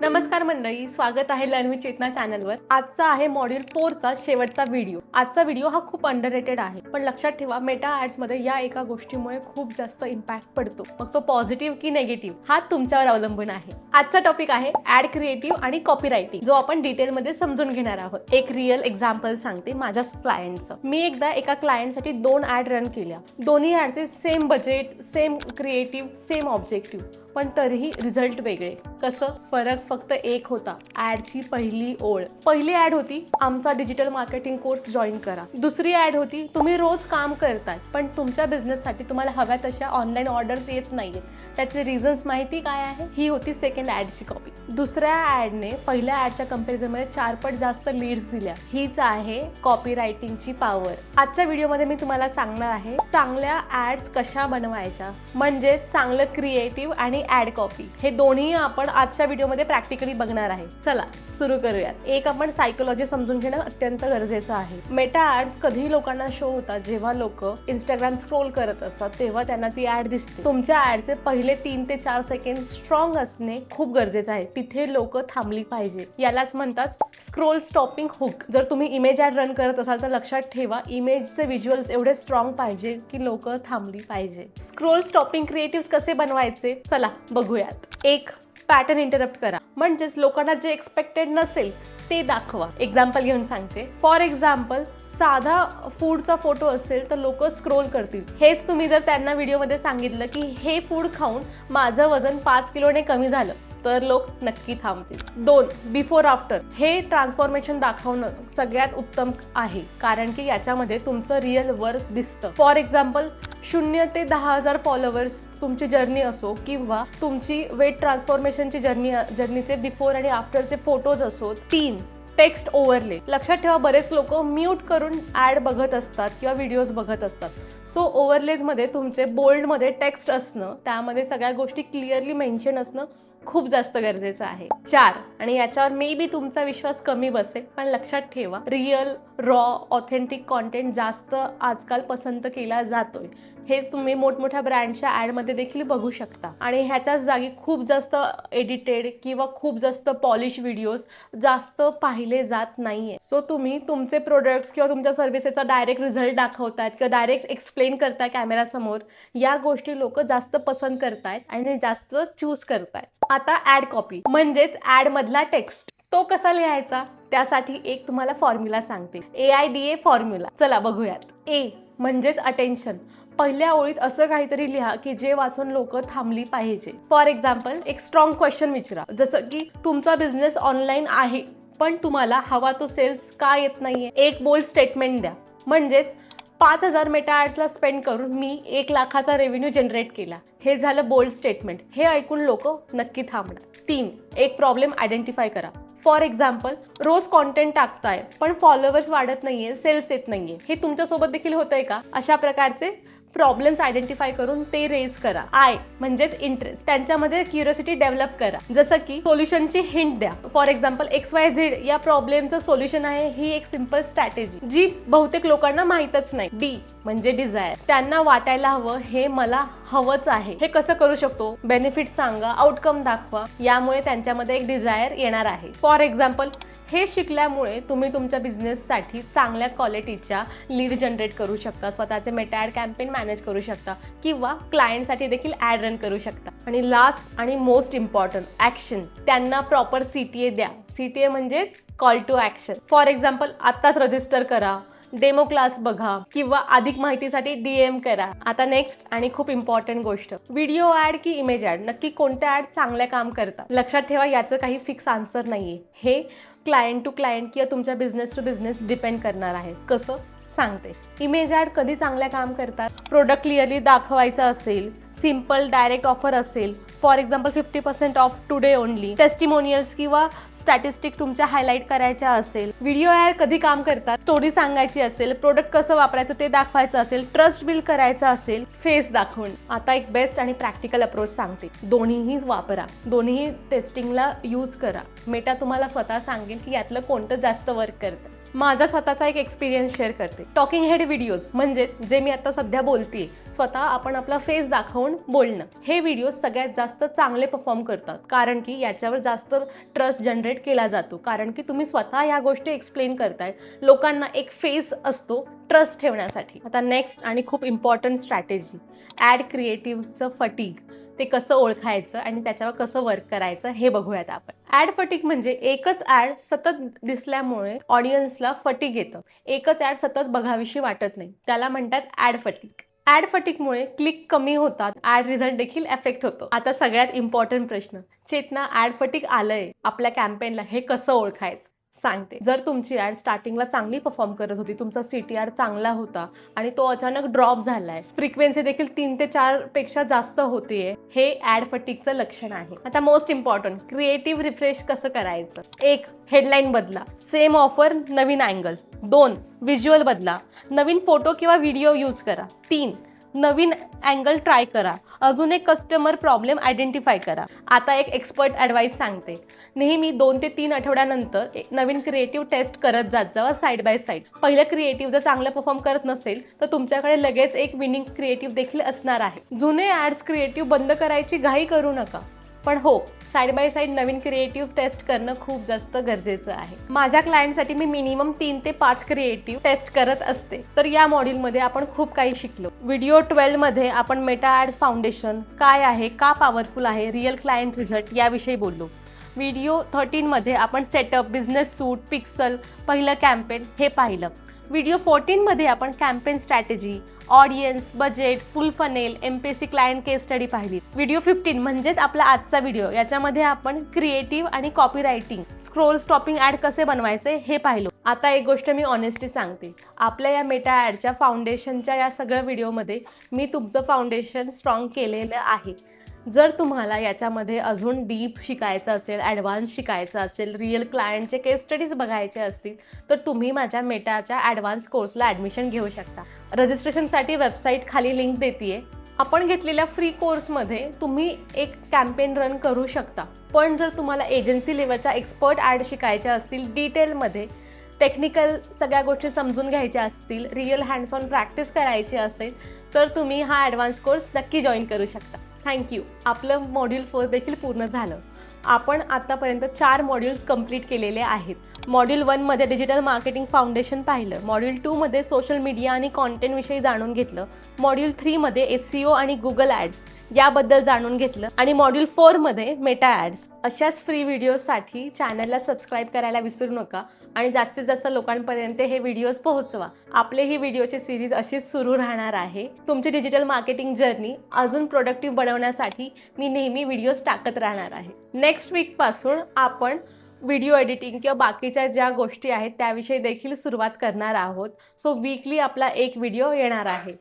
नमस्कार मंडळी, स्वागत आहे लर्न विथ चेतना चॅनलवर। आजचा आहे मॉड्यूल 4 चा शेवटचा व्हिडिओ। आजचा व्हिडिओ हा खूप अंडररेटेड आहे, पण लक्षात ठेवा मेटा ऍड्स मध्ये या एका गोष्टीमुळे खूप जास्त इम्पॅक्ट पडतो, मग तो पॉझिटिव्ह की निगेटिव्ह हा तुमच्यावर अवलंबून आहे। आजचा टॉपिक आहे ऍड क्रिएटिव्ह आणि कॉपीरायटिंग, जो आपण डिटेल मध्ये समजून घेणार आहोत। एक रिअल एक्झाम्पल सांगते माझ्या क्लायंटचं। मी एकदा एका क्लायंटसाठी 2 ऍड रन केल्या। दोन्ही ऍडचे same budget, same creative, same objective, पण तरीही रिझल्ट वेगळे। कसं? फरक फक्त एक होता, ऍडची पहिली ओळ। पहिली ऍड होती, आमचा डिजिटल मार्केटिंग कोर्स जॉईन करा। दुसरी ऍड होती, तुम्ही रोज काम करताय पण तुमच्या बिझनेससाठी तुम्हाला हव्या तशा ऑनलाईन ऑर्डर्स येत नाहीये, त्याचे रिझन्स माहिती काय आहे? ही होती सेकंड ऍडची कॉपी। दुसऱ्या ऍडने पहिल्या ऍडच्या कंपॅरिझनमध्ये 4 पट जास्त लीड्स दिल्या। हीच आहे कॉपी रायटिंगची पॉवर। आजच्या व्हिडिओमध्ये मी तुम्हाला सांगणार आहे चांगल्या ऍड्स कशा बनवायच्या, म्हणजे चांगलं क्रिएटिव्ह आणि ऍड कॉपी, हे दोन्ही आपण आजच्या व्हिडिओमध्ये प्रॅक्टिकली बघणार आहे। चला सुरू करूयात। एक आपण सायकोलॉजी समजून घेणं अत्यंत गरजेचं आहे। मेटा ऍड्स कधी लोकांना शो होतात जेव्हा लोक इंस्टाग्राम स्क्रोल करत असतात, तेव्हा त्यांना ती ऍड दिसते। तुमच्या ऍडचे पहिले 3 ते 4 सेकंड स्ट्रॉंग असणे खूप गरजेचं आहे, तिथे लोक थांबली पाहिजे। यालाच म्हणतात स्क्रोल स्टॉपिंग हुक। जर तुम्ही इमेज ऍड रन करत असाल तर लक्षात ठेवा इमेजचे व्हिज्युअल्स एवढे स्ट्रॉंग पाहिजे की लोक थांबली पाहिजे। स्क्रोल स्टॉपिंग क्रिएटिव्ह कसे बनवायचे चला बघूयात। एक, पॅटर्न इंटरप्ट करा, म्हणजेच लोकांना जे एक्सपेक्टेड नसेल ते दाखवा। एक्झाम्पल घेऊन सांगते। फॉर एक्झाम्पल, साधा फूडचा फोटो असेल तर लोक स्क्रोल करतील। हेच तुम्ही जर त्यांना व्हिडिओमध्ये सांगितलं की हे फूड खाऊन माझं वजन 5 किलोने कमी झालं, तर लोक नक्की थांबतील। 2, बिफोर आफ्टर। हे ट्रान्सफॉर्मेशन दाखवणं सगळ्यात उत्तम आहे, कारण की याच्यामध्ये तुमचं रिअल वर्क दिसतं। फॉर एक्झाम्पल, 0 ते 10,000 फॉलोअर्स तुमची जर्नी असो किंवा तुमची वेट ट्रान्सफॉर्मेशनची जर्नीचे बिफोर आणि आफ्टरचे फोटोज असो। 3, टेक्स्ट ओव्हरले। लक्षात ठेवा बरेच लोक म्यूट करून ऍड बघत असतात किंवा व्हिडिओज बघत असतात, सो ओव्हरलेजमध्ये तुमचे बोल्डमध्ये टेक्स्ट असणं, त्यामध्ये सगळ्या गोष्टी क्लिअरली मेन्शन असणं खूप जास्त गरजेचं आहे। 4, आणि याच्यावर मे बी तुमचा विश्वास कमी बसेल, पण लक्षात ठेवा रिअल, रॉ, ऑथेंटिक कॉन्टेंट जास्त आजकाल पसंत केला जातोय। हेच तुम्ही मोठमोठ्या ब्रँडच्या ऍडमध्ये देखील बघू शकता। आणि ह्याच्याच जागी खूप जास्त एडिटेड किंवा खूप जास्त पॉलिश व्हिडिओज जास्त पाहिले जात नाहीये। सो तुम्ही तुमचे प्रोडक्ट्स किंवा तुमच्या सर्व्हिसेसचा डायरेक्ट रिझल्ट दाखवतायत किंवा डायरेक्ट एक्सप्लेन करताय कॅमेरासमोर, या गोष्टी लोक जास्त पसंत करतायत आणि जास्त चूज करतायत। आता ऍड कॉपी, म्हणजेच ऍड मधला टेक्स्ट, तो कसा लिहायचा त्यासाठी एक तुम्हाला फॉर्म्युला सांगते, AIDA फॉर्म्युला। चला बघूयात। ए म्हणजेच अटेन्शन। पहिल्या ओळीत असं काहीतरी लिहा की जे वाचून लोक थांबली पाहिजे। फॉर एक्झाम्पल, एक स्ट्रॉंग क्वेश्चन विचारा, जसं की तुमचा बिझनेस ऑनलाईन आहे पण तुम्हाला हवा तो सेल्स का येत नाहीये। एक बोल्ड स्टेटमेंट द्या, म्हणजेच 5,000 मेटा ऍड्सला स्पेंड करून मी 1 लाखाचा रेव्हेन्यू जनरेट केला। हे झालं बोल्ड स्टेटमेंट, हे ऐकून लोक नक्की थांबणार। 3, एक प्रॉब्लेम आयडेंटिफाय करा। फॉर एक्झाम्पल, रोज कॉन्टेंट टाकताय पण फॉलोअर्स वाढत नाहीये, सेल्स येत नाहीये, हे तुमच्यासोबत देखील होतंय का? अशा प्रकारचे प्रॉब्लेम्स आयडेंटिफाय करून ते रेज करा। आय म्हणजेच इंटरेस्ट, त्यांच्यामध्ये क्युरिओसिटी डेव्हलप करा, जसं की सोल्युशनची हिंट द्या। फॉर एक्झाम्पल, XYZ या प्रॉब्लेमचं सोल्युशन आहे, ही एक सिंपल स्ट्रॅटेजी जी बहुतेक लोकांना माहीतच नाही। डी म्हणजे डिझायर, त्यांना वाटायला हवं हे मला हवंच आहे। हे कसं करू शकतो? बेनिफिट सांगा, आउटकम दाखवा, यामुळे त्यांच्यामध्ये एक डिझायर येणार आहे। फॉर एक्झाम्पल, हे शिकल्यामुळे तुम्ही तुमच्या बिझनेससाठी चांगल्या क्वालिटीच्या लीड जनरेट करू शकता, स्वतःचे मेटा ऍड कॅम्पेन मॅनेज करू शकता किंवा क्लायंटसाठी देखील ऍड रन करू शकता। आणि लास्ट आणि मोस्ट इम्पॉर्टंट, ऍक्शन। त्यांना प्रॉपर CTA द्या। CTA म्हणजेच call to action. For example, आत्ताच रजिस्टर करा, डेमो क्लास बघा किंवा अधिक माहितीसाठी DM करा। आता नेक्स्ट आणि खूप इम्पॉर्टंट गोष्ट, व्हिडिओ ऍड की इमेज ऍड, नक्की कोणत्या ऍड चांगल्या काम करतात? लक्षात ठेवा याचं काही फिक्स आन्सर नाहीये, हे क्लायंट टू क्लायंट किंवा तुमच्या बिझनेस टू बिझनेस डिपेंड करणार आहे। कसं सांगते। इमेज ऍड कधी चांगल्या काम करतात? प्रोडक्ट क्लिअरली दाखवायचं असेल, सिंपल डायरेक्ट ऑफर असेल, for example 50% of today only, testimonials किंवा स्टॅटिस्टिक तुमच्या हायलाईट करायच्या असेल। व्हिडिओ ऍड कधी काम करतात? स्टोरी सांगायची असेल, प्रोडक्ट कसं वापरायचं ते दाखवायचं असेल, ट्रस्ट बिल्ड करायचं असेल, फेस दाखवून। आता एक बेस्ट आणि प्रॅक्टिकल अप्रोच सांगते, दोन्हीही वापरा, दोन्ही टेस्टिंगला यूज करा। मेटा तुम्हाला स्वतः सांगेल की यातलं कोणतं जास्त वर्क करतं। माझा स्वतःचा एक एक्सपिरियन्स शेअर करते. टॉकिंग हेड व्हिडिओज म्हणजेच जे मी आता सध्या बोलतेय, स्वतः आपण आपला फेस दाखवून बोलणं, हे व्हिडिओ सगळ्यात जास्त चांगले परफॉर्म करतात. कारण की याच्यावर जास्त ट्रस्ट जनरेट केला जातो. कारण की तुम्ही स्वतः या गोष्टी एक्सप्लेन करताय. लोकांना एक फेस असतो ट्रस्ट ठेवण्यासाठी. आता नेक्स्ट आणि खूप इम्पॉर्टंट स्ट्रॅटेजी, ॲड क्रिएटिव्हचं फटीग. ते कसं ओळखायचं आणि त्याच्यावर कसं वर्क करायचं हे बघूयात आपण. ॲड फटीग म्हणजे एकच ॲड सतत दिसल्यामुळे ऑडियन्सला फटीग येतं. एकच ॲड सतत बघावीशी वाटत नाही, त्याला म्हणतात ॲड फटीग. ॲड फटीगमुळे क्लिक कमी होतात, ॲड रिझल्ट देखील एफेक्ट होतो. आता सगळ्यात इम्पॉर्टंट प्रश्न, चेतना ॲड फटीग आलंय आपल्या कॅम्पेनला, हे कसं ओळखायचं सांगते. जर तुमची ॲड स्टार्टिंगला चांगली परफॉर्म करत होती, तुमचा CTR चांगला होता आणि तो अचानक ड्रॉप झालाय, फ्रिक्वेन्सी देखील 3 ते 4 पेक्षा जास्त होतीये, हे ॲड फटीगचं लक्षण आहे. आता मोस्ट इम्पॉर्टंट, क्रिएटिव्ह रिफ्रेश कसं करायचं. 1. हेडलाईन बदला, सेम ऑफर नवीन अँगल. 2. व्हिज्युअल बदला, नवीन फोटो किंवा व्हिडिओ यूज करा. 3. नवीन अँगल ट्राय करा. अजून एक कस्टमर प्रॉब्लेम आयडेंटिफाय करा. आता एक एक्सपर्ट ॲडवाईस सांगते, नेहमी 2 ते 3 आठवड्यानंतर एक नवीन क्रिएटिव्ह टेस्ट करत जात जावा साईड बाय साईड. पहिलं क्रिएटिव्ह जर चांगलं परफॉर्म करत नसेल तर तुमच्याकडे लगेच एक विनिंग क्रिएटिव्ह देखील असणार आहे. जुने ॲड्स क्रिएटिव्ह बंद करायची घाई करू नका, पण हो, साईड बाय साईड नवीन क्रिएटिव्ह टेस्ट करणं खूप जास्त गरजेचं आहे. माझ्या क्लायंटसाठी मी मिनिमम 3 ते 5 क्रिएटिव्ह टेस्ट करत असते. तर या मॉड्यूलमध्ये आपण खूप काही शिकलो. व्हिडिओ 12 मध्ये आपण मेटा ॲड्स फाउंडेशन काय आहे, का पॉवरफुल आहे, रिअल क्लायंट रिझल्ट याविषयी बोललो. व्हिडिओ 13 मध्ये आपण सेटअप, बिझनेस सूट, पिक्सल, पहिलं कॅम्पेन हे पाहिलं. व्हिडिओ 14 मध्ये आपण campaign strategy, audience, budget, full funnel, MPC client case study पाहिली. व्हिडिओ 15 म्हणजेच आपला आजचा व्हिडिओ, याच्यामध्ये आपण क्रिएटिव्ह आणि copy writing, scroll stopping ad कसे बनवायचे हे पाहिलो. आता एक गोष्ट मी ऑनेस्टली सांगते, आपल्या या मेटा ॲडच्या फाउंडेशनच्या या सगळ्या व्हिडिओमध्ये मी तुमचं फाउंडेशन स्ट्रॉंग केलेलं आहे. जर तुम्हाला याच्यामध्ये अजून डीप शिकायचं असेल, ॲडव्हान्स शिकायचं असेल, रिअल क्लायंटचे केस स्टडीज बघायचे असतील, तर तुम्ही माझ्या मेटाच्या ॲडव्हान्स कोर्सला ॲडमिशन घेऊ शकता. रजिस्ट्रेशनसाठी वेबसाईट खाली लिंक देते. आपण घेतलेल्या फ्री कोर्समध्ये तुम्ही एक कॅम्पेन रन करू शकता. पण जर तुम्हाला एजन्सी लेवलच्या एक्सपर्ट ॲड शिकायच्या असतील, डिटेलमध्ये टेक्निकल सगळ्या गोष्टी समजून घ्यायच्या असतील, रिअल हँड्स ऑन प्रॅक्टिस करायची असेल, तर तुम्ही हा ॲडव्हान्स कोर्स नक्की जॉईन करू शकता. थँक्यू. आपलं मॉड्यूल 4 देखील पूर्ण झालं. आपण आतापर्यंत 4 मॉड्यूल्स कंप्लीट केलेले आहेत. मॉड्यूल 1 मध्ये डिजिटल मार्केटिंग फाउंडेशन पाहिलं. मॉड्यूल 2 मध्ये सोशल मीडिया आणि कॉन्टेंट विषयी जाणून घेतलं. मॉड्यूल 3 मध्ये SEO आणि गुगल ॲड्स याबद्दल जाणून घेतलं. आणि मॉड्यूल 4 मध्ये मेटा ॲड्स. अशाच फ्री व्हिडिओसाठी चॅनलला सबस्क्राईब करायला विसरू नका आणि जास्तीत जास्त लोकांपर्यंत हे व्हिडिओज पोहोचवा. आपले ही व्हिडिओची सिरीज अशीच सुरू राहणार आहे. तुमची डिजिटल मार्केटिंग जर्नी अजून प्रोडक्टिव्ह बनवण्यासाठी मी नेहमी व्हिडिओज टाकत राहणार आहे. नेक्स्ट वीकपासून आपण व्हिडिओ एडिटिंग किंवा बाकीच्या ज्या गोष्टी आहेत त्याविषयी देखील सुरुवात करणार आहोत. सो वीकली आपला एक व्हिडिओ येणार आहे.